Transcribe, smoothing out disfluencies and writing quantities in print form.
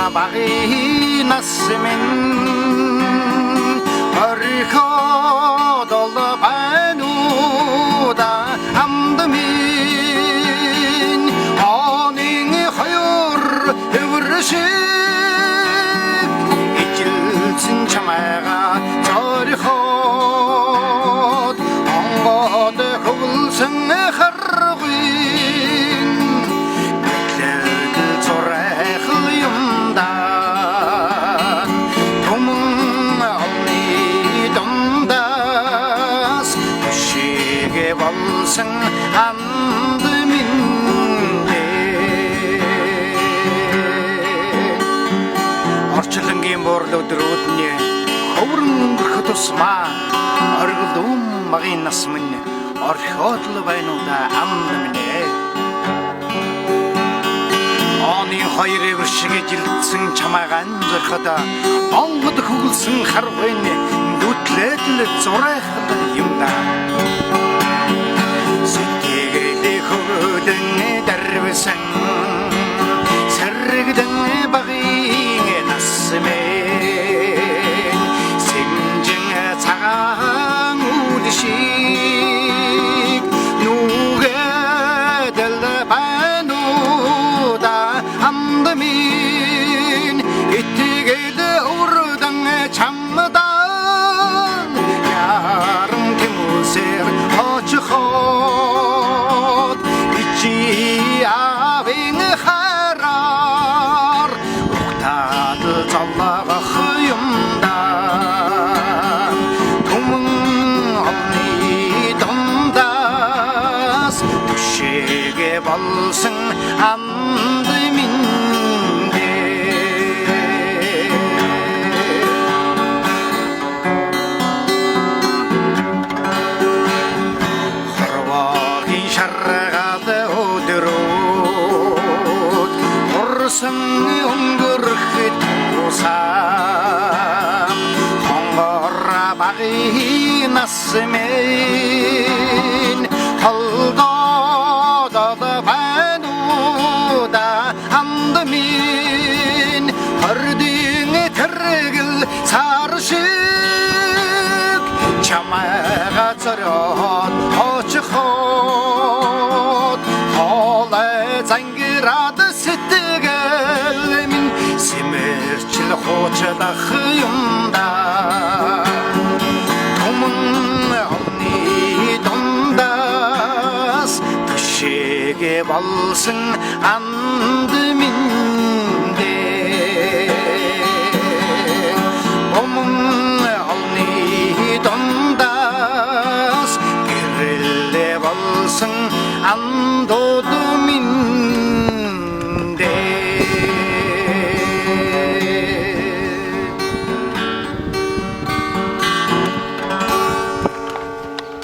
баги насмен орхиод ол байнуда амдмин онин хоёр эвэршиг ижилсэн чамайга зориход онгод хөвлсөн харгын зурайхл юмда тумын олны дундас шигэ болсон анд миндэ орчлонгийн буур өдрүүдний хөврөн өрхөд тусмаа оргил магын нас минь орхиод л байнуда амд минь оны хоёр эвэршигэ жилдсэн чамайгаан зорхоод онгод хөвлсөн харвын нүтлээд л зурайхал юмда сэтгэлээ хөвдөн дарвсан сэргдэн багын насмэн сэмжин цагаан үлшиг нүгэдэл байнуда амдмин итгэл урдан чамдан яран тэмүсэр очход ичи авин харар ухтад заллах юмда тумын олны дундас түшэгэ болсон анд миндэ хорвогийн шаргал өдрүүд урсан өнгөрөхөд усаа хонгор багын насмен холдоод байнуда амдмин хордын тэргэл цаар шиг чамайга зориод очход холой зангираад сэтгэл минь симэрчл хуучдах юмда тумын олны дундас түшэгэ болсон анд